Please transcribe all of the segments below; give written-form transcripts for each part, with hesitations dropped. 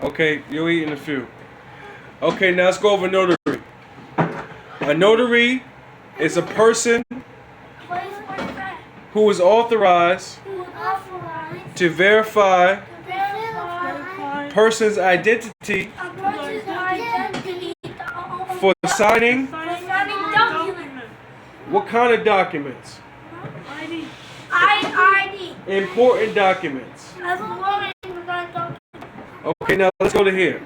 Okay, you'll eat in a few. Okay, now let's go over notary. A notary is a person who is authorized to verify person's identity for signing what kind of documents? ID. Important documents. Okay, now let's go to here.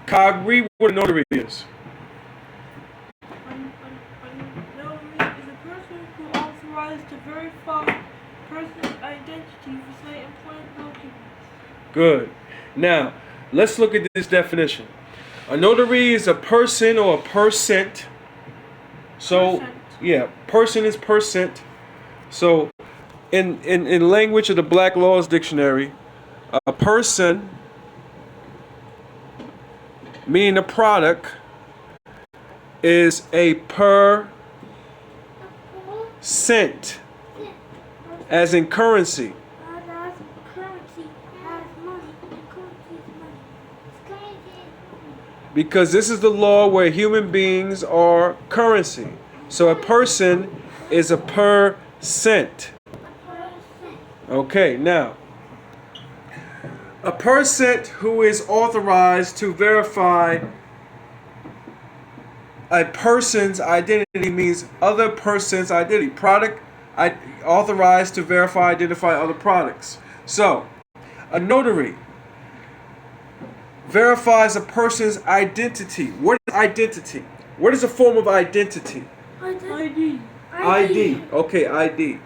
Cog, read what a notary is. A notary is a person who authorized to verify person's identity for certain important documents. Good. Now, let's look at this definition. A notary is a person or a percent. So, yeah, person is percent. So, in language of the Black Laws Dictionary, a person, meaning a product, is a percent, as in currency. Because this is the law where human beings are currency. So a person is a percent. Okay, now, a percent who is authorized to verify a person's identity means other person's identity. Product authorized to verify, identify other products. So, a notary verifies a person's identity. What is identity? What is a form of identity? ID. ID. Okay, ID.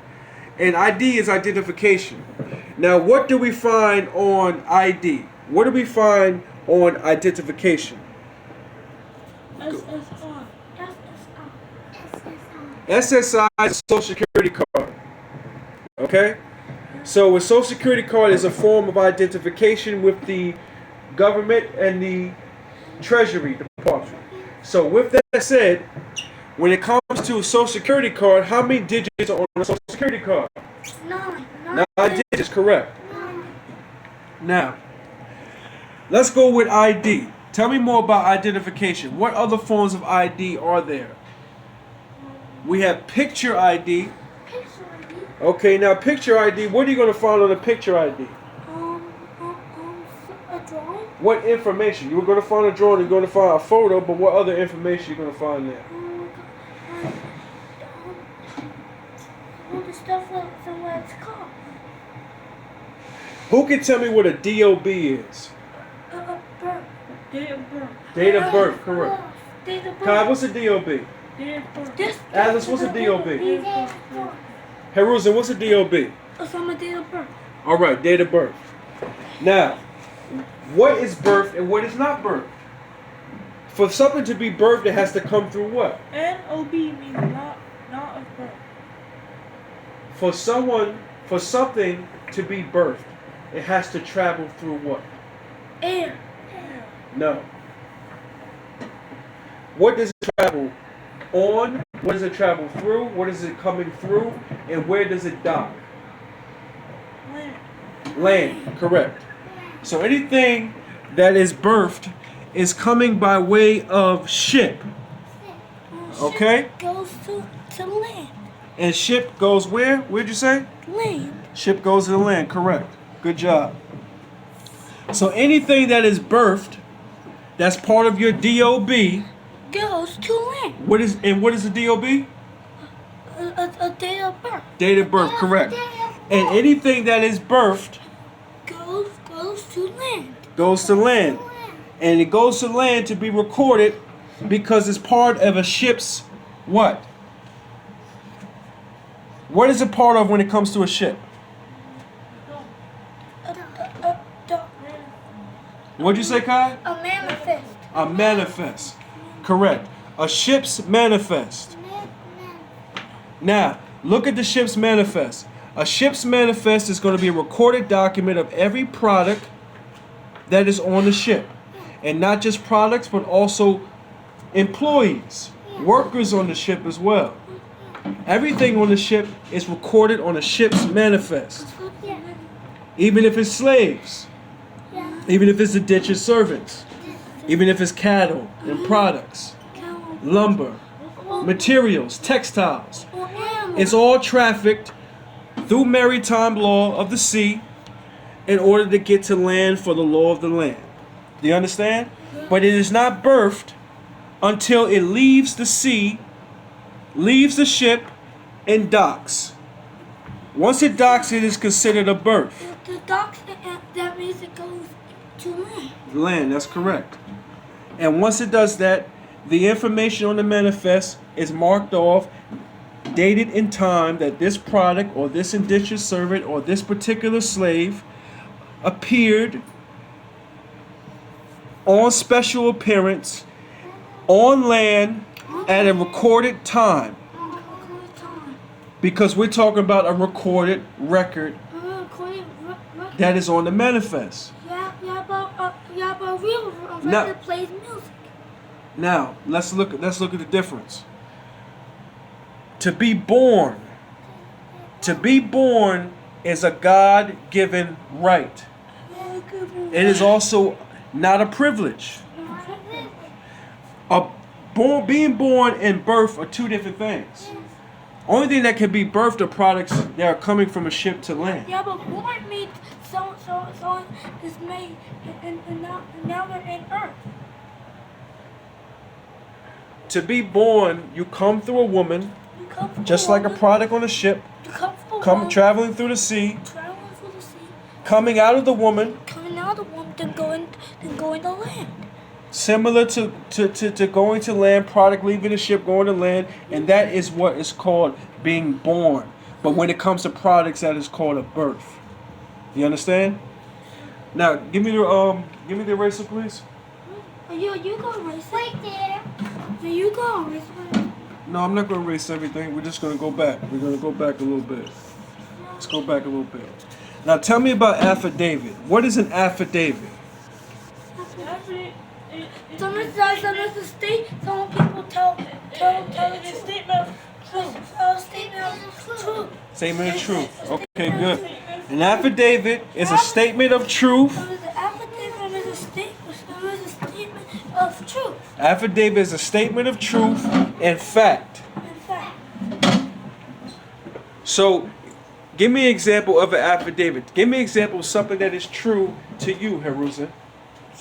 And ID is identification. Now, what do we find on ID? What do we find on identification? SSI. SSI is a Social Security card. Okay? So a Social Security card is a form of identification with the government and the Treasury Department. So with that said, when it comes to a Social Security card, how many digits are on a Social Security card? 9. 9 digits, correct. Now, let's go with ID. Tell me more about identification. What other forms of ID are there? We have picture ID. Okay, now picture ID, what are you going to find on a picture ID? A drawing. What information? You were going to find a drawing, you're going to find a photo, but what other information are you going to find there? All the stuff from what it's called. Who can tell me what a DOB is? Birth. Date of birth. Date of birth, correct. Date of birth. Kai, what's a DOB? Date of birth. Alice, what's a DOB? Date of birth. Haruzan, what's a DOB? It's on my date of birth. All right, date of birth. Now, what is birth and what is not birth? For something to be birthed, it has to come through what? NOB means not of birth. For something to be birthed, it has to travel through what? Air. No. What does it travel on? What does it travel through? What is it coming through? And where does it dock? Land, correct. So anything that is birthed is coming by way of ship. Okay? Ship goes to land. And ship goes where? Where'd you say? Land. Ship goes to the land, correct. Good job. So anything that is birthed, that's part of your DOB. Goes to land. What is a DOB? A date of birth. Date of birth, correct. And anything that is birthed Goes to land. goes to land. And it goes to land to be recorded because it's part of a ship's what? What is it part of when it comes to a ship? What'd you say, Kai? A manifest. A manifest. Correct. A ship's manifest. Now, look at the ship's manifest. A ship's manifest is going to be a recorded document of every product that is on the ship. And not just products, but also employees, workers on the ship as well. Everything on the ship is recorded on a ship's manifest. Even if it's slaves. Even if it's indentured servants. Even if it's cattle and products, lumber, materials, textiles. It's all trafficked through maritime law of the sea in order to get to land for the law of the land. Do you understand? But it is not birthed until it leaves the sea, leaves the ship, and docks. Once it docks, it is considered a birth. The docks, that means it goes to land. Land, that's correct. And once it does that, the information on the manifest is marked off, dated in time that this product or this indentured servant or this particular slave appeared on special appearance on land at a recorded time. Because we're talking about a recorded record that is on the manifest. Yeah, but real record plays music. Now, let's look at the difference. To be born is a God-given right. It is also not a privilege. Being born and birth are two different things. Only thing that can be birthed are products that are coming from a ship to land. Yeah, but born means so is made and now they're in earth. To be born, you come through a woman, just like a product on a ship, traveling through the sea, coming out of the woman, then going to land. similar to going to land, product leaving the ship, going to land, and that is what is called being born. But when it comes to products, that is called a birth. You understand? Now, give me the eraser, please. You go erase it. Wait there. You go erase it. No, I'm not going to erase everything. We're just going to go back. We're going to go back a little bit. Let's go back a little bit. Now, tell me about affidavit. What is an affidavit? Some people tell It's a statement of truth. Statement of truth. Okay, good. An affidavit is a statement of truth. Affidavit is a statement of truth. Affidavit is a statement of truth and fact. In fact. So, give me an example of an affidavit. Give me an example of something that is true to you, Harusa.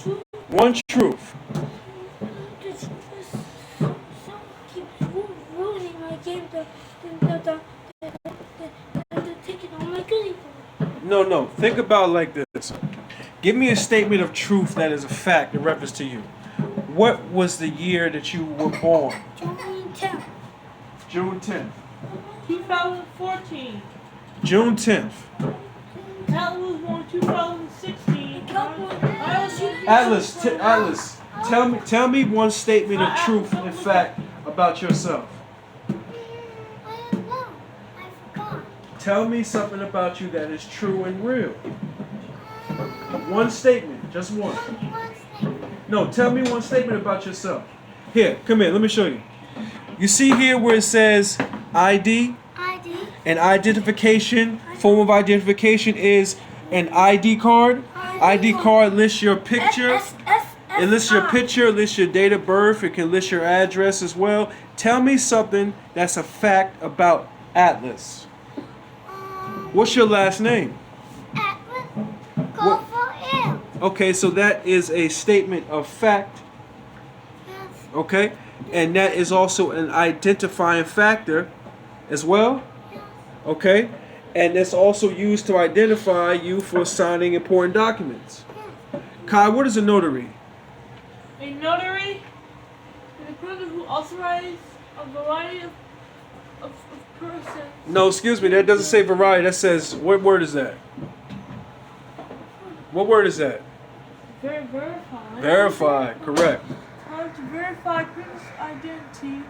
Truth. One truth. Ruining my game. The ticket on my goodie. No. Think about it like this. Give me a statement of truth that is a fact in reference to you. What was the year that you were born? June 10th. June 10th. 2014. June 10th. That was born 2016. Atlas, tell me one statement of truth and fact about yourself. I don't know. I forgot. Tell me something about you that is true and real. One statement, just one. No, tell me one statement about yourself. Here, come here, let me show you. You see here where it says ID? ID. An identification, form of identification is an ID card. ID card lists your picture. It lists your picture, it lists your date of birth, it can list your address as well. Tell me something that's a fact about Atlas. What's your last name? Atlas. Go for it. Okay, so that is a statement of fact. Yes. Okay? And that is also an identifying factor as well. Yes. Okay? And it's also used to identify you for signing important documents. Kai, what is a notary? A notary is a person who authorizes a variety of persons. No, excuse me, that doesn't say variety. That says, what word is that? What word is that? Verify. Verify, correct. To verify person's identity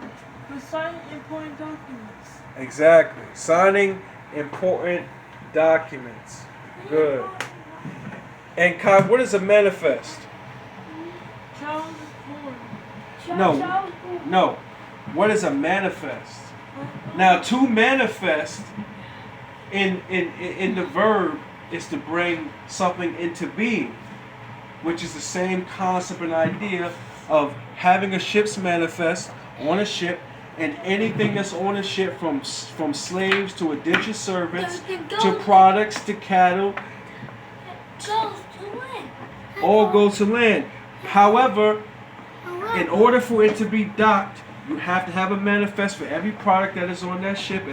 for signing important documents. Exactly. Signing important documents. Good. And Kai, what is a manifest? Child is born. No. What is a manifest? Now, to manifest in the verb is to bring something into being. which is the same concept and idea of having a ship's manifest on a ship, and anything that's on a ship from slaves to indentured servants to products to cattle Goes to land. all go to land. However, in order for it to be docked, you have to have a manifest for every product that is on that ship.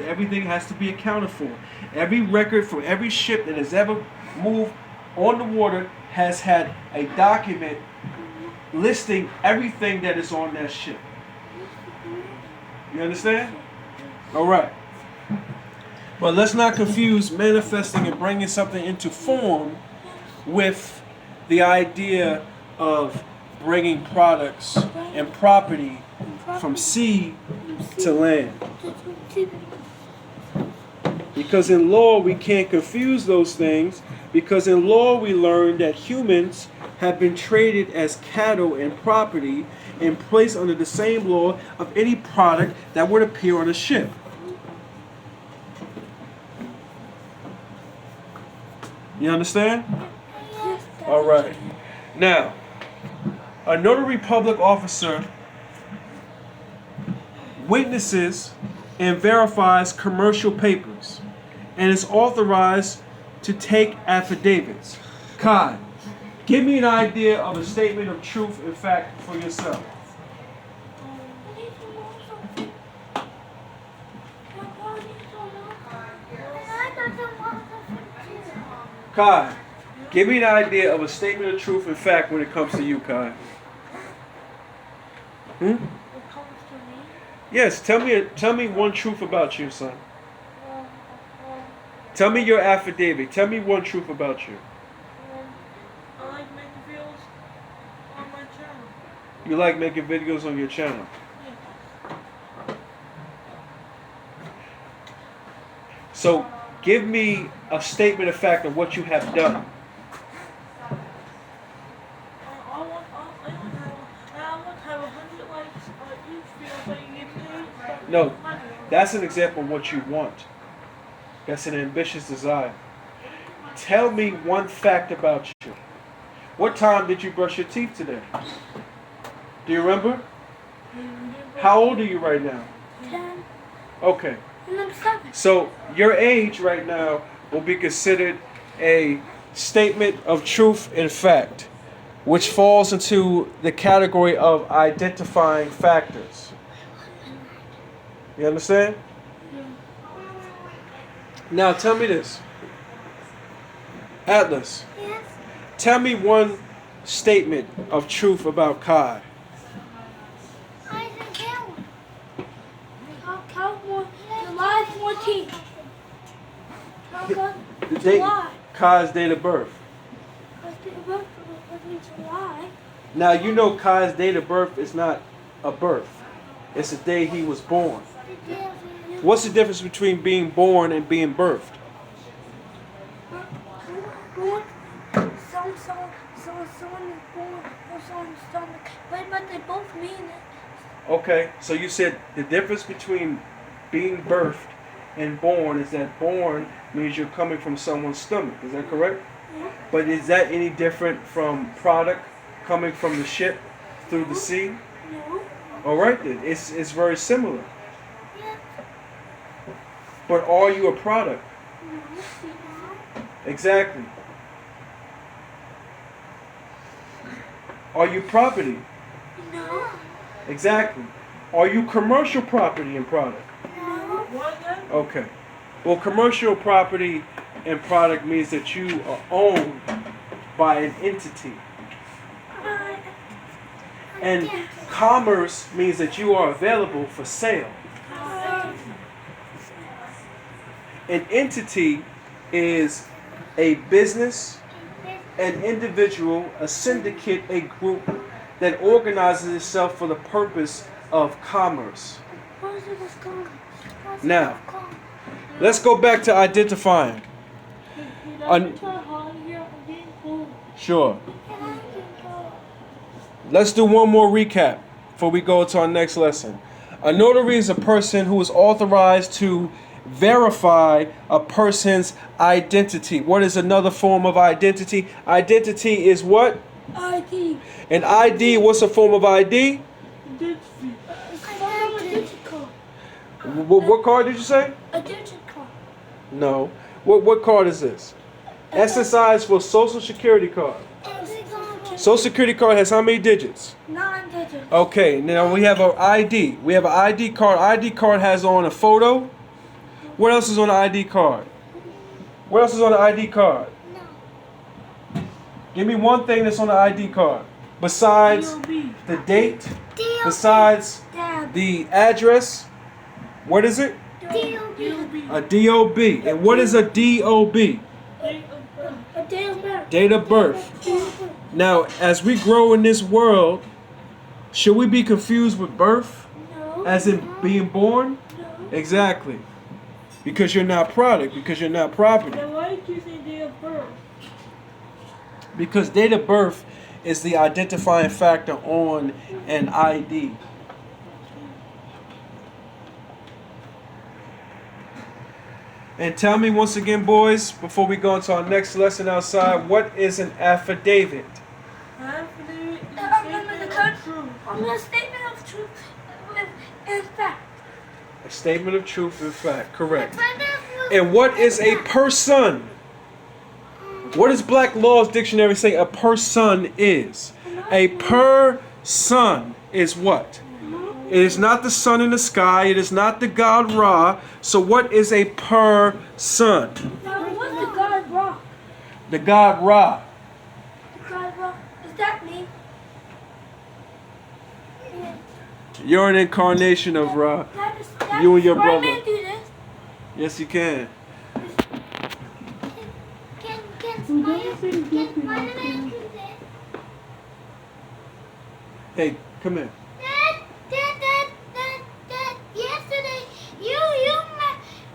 Everything has to be accounted for. Every record for every ship that has ever moved on the water has had a document listing everything that is on that ship. You understand? All right. But let's not confuse manifesting and bringing something into form with the idea of bringing products and property from sea to land. Because in law we can't confuse those things, because in law we learn that humans have been traded as cattle and property and placed under the same law of any product that would appear on a ship. You understand? All right. Now, a notary public officer witnesses and verifies commercial papers and is authorized to take affidavits. Kai, give me an idea of a statement of truth and fact for yourself. Kai, give me an idea of a statement of truth and fact when it comes to you, Kai. It comes to me. Yes, tell me one truth about you, son. Tell me your affidavit. Tell me one truth about you. I like making videos on my channel. You like making videos on your channel. Yeah. So, give me a statement of fact of what you have done. I want to have 100 likes on each video so you get paid. No, that's an example of what you want. That's an ambitious desire. Tell me one fact about you. What time did you brush your teeth today? Do you remember? How old are you right now? 10. Okay. And I'm 7. So your age right now will be considered a statement of truth and fact, which falls into the category of identifying factors. You understand? Now tell me this. Atlas, Yes. tell me one statement of truth about Kai. I didn't get one. July 14th. The date, Kai's date of birth. Was in July. Now you know Kai's date of birth is not a birth. It's the day he was born. What's the difference between being born and being birthed? Born. Someone is born or someone's stomach. But they both mean it. Okay, so you said the difference between being birthed and born is that born means you're coming from someone's stomach. Is that correct? Yeah. But is that any different from product coming from the ship through the sea? No. All right then, it's very similar. Yeah. But are you a product? No. Exactly. Are you property? No. Exactly. Are you commercial property and product? No. What then? Okay. Well, commercial property and product means that you are owned by an entity. And commerce means that you are available for sale. An entity is a business, an individual, a syndicate, a group that organizes itself for the purpose of commerce. Now, let's go back to identifying. Sure. Let's do one more recap before we go to our next lesson. A notary is a person who is authorized to verify a person's identity. What is another form of identity? Identity is what? ID. An ID, what's a form of ID? Identity. A digit card. What card did you say? A digit card. No. What card is this? SSI is for Social Security card. Social Security card has how many digits? 9 digits. Okay, now we have an ID. We have an ID card. ID card has on a photo. What else is on the ID card? What else is on the ID card? No. Give me one thing that's on the ID card. Besides DOB. the date, DOB. besides Dad. the address. What is it? DOB. A DOB. And what is a DOB? Date of birth. A day of birth. Date of birth. Now, as we grow in this world, should we be confused with birth? No. As in being born? No. Exactly. Because you're not product, because you're not property. Then why did you say date of birth? Because date of birth is the identifying factor on an ID. And tell me once again, boys, before we go into our next lesson outside, what is an affidavit? Affidavit is a I'm statement gonna of truth. I'm a statement of truth and fact. A statement of truth and fact, correct. And what is a person? What does Black Law's Dictionary say a person is? A person is what? It is not the sun in the sky. It is not the god Ra. So what is a person? Now, what's the God Ra? The god Ra. The God Ra? Is that me? Yeah. You're an incarnation of Ra. That You and your why brother. man do this? Yes, you can. Spider-Man do this? Hey, come here. Dad, yesterday, you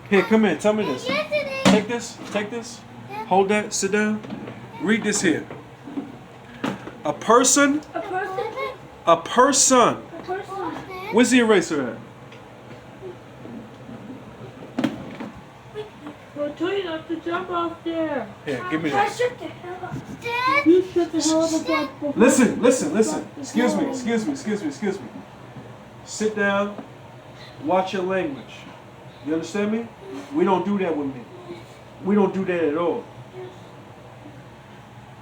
Here, come here. Tell me this. yesterday. Take this. Take this. Hold that. Sit down. Read this here. A person. A person? A person. A person? Where's the eraser at? I'll tell you not to jump off there. Here, give me I this. shut the hell up. Dad? You shut the hell up about before. Listen. Excuse me. Sit down. Watch your language. You understand me? We don't do that with me. We don't do that at all.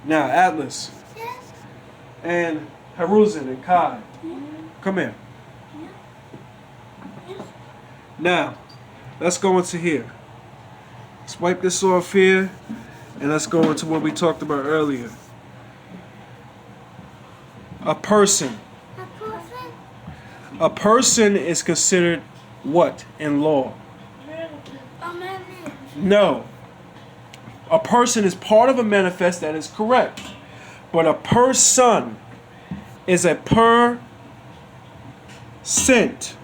Now, Atlas Yes. and Haruzan and Kai, come here. Now, let's go into here. Let's wipe this off here, and let's go into what we talked about earlier. A person. A person? A person is considered what in law? A man. No. A person is part of a manifest, that is correct. But a person is a percent. Person.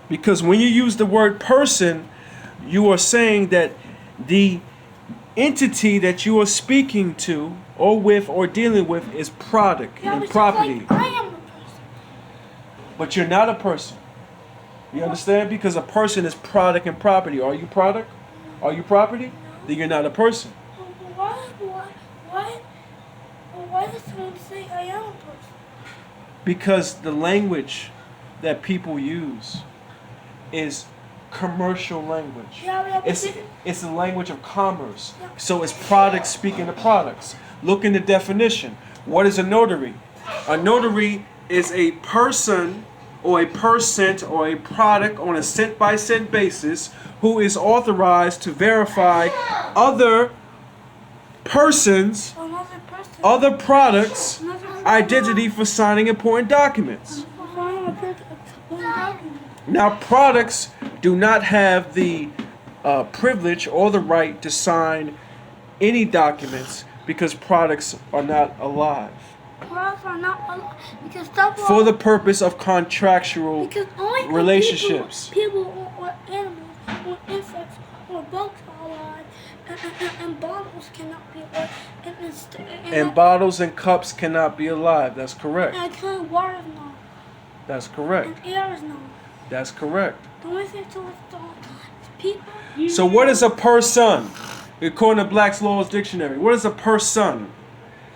Because when you use the word person, you are saying that the entity that you are speaking to or with or dealing with is product Yeah, and but property. like, I am a person. But you're not a person. You understand? Because a person is product and property. Are you product? Are you property? Then you're not a person. Why does someone say I am a person? Because the language that people use is commercial language. Yeah, but It's the language of commerce. Yeah. So it's products speaking to products. Look in the definition. What is a notary? A notary is a person or a percent or a product on a cent by cent basis who is authorized to verify other persons, another person. other products, Another identity for signing important documents. person. Now, products do not have the privilege or the right to sign any documents because products are not alive. Products are not allowed because stuff For the purpose of contractual because only relationships. people or animals or insects or bugs are alive, and bottles cannot be alive, And bottles and cups cannot be alive. That's correct. and water is not, That's correct. and air is not. That's correct. The only thing to people. So what is a person? According to Black's Laws Dictionary, what is a person?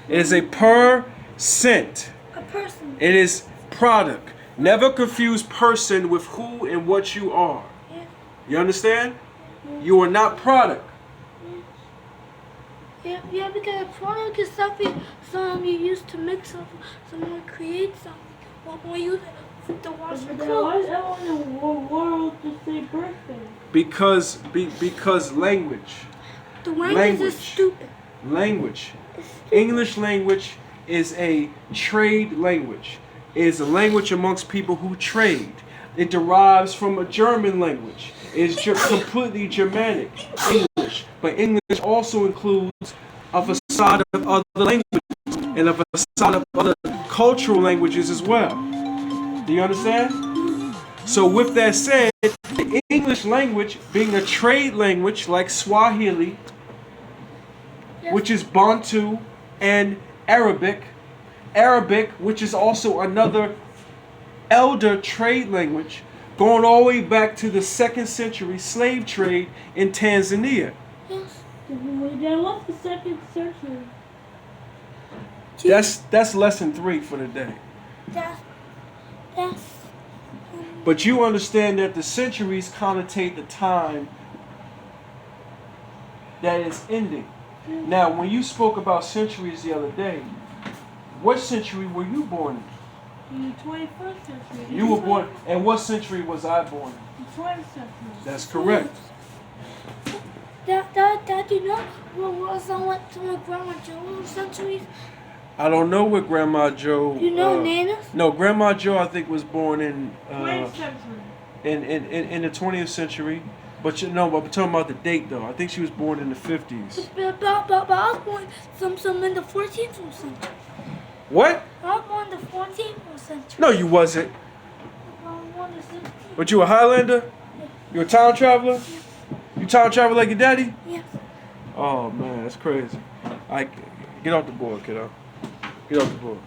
It is a per cent. A person. It is product. Never confuse person with who and what you are. Yeah. You understand? You are not product. Yeah, because a product is something you use to make something, someone create something. When you use it to wash your Why clothes. is everyone in the world just say birthday? Because language. The language is stupid. Language. It's stupid. English language is a trade language. It is a language amongst people who trade. It derives from a German language. It is completely Germanic English. But English also includes a facade of other languages and a facade of other cultural languages as well. Do you understand? So with that said, the English language being a trade language like Swahili, Yes. which is Bantu, and Arabic, which is also another elder trade language, going all the way back to the 2nd century slave trade in Tanzania. Yes. Then what's the 2nd century? That's lesson 3 for the day. That's But you understand that the centuries connotate the time that is ending. Now, when you spoke about centuries the other day, what century were you born In the 21st century. in? You were born, and what century was I born in? The 20th century. That's correct. Dad, you know what was on what some of Grandma Joe's centuries? I don't know what Grandma Joe. You know Nana's? No, Grandma Joe I think was born in 20th century. in the 20th century. But I'm talking about the date though. I think she was born in the 50s. But I was born some in the 14th century. What? I was born in the 14th century. No, you wasn't. I was born in the 16th. But you a Highlander? You a time traveler? You time travel like your daddy? Yes. Oh man, that's crazy. Get off the board, kiddo. Get off the board.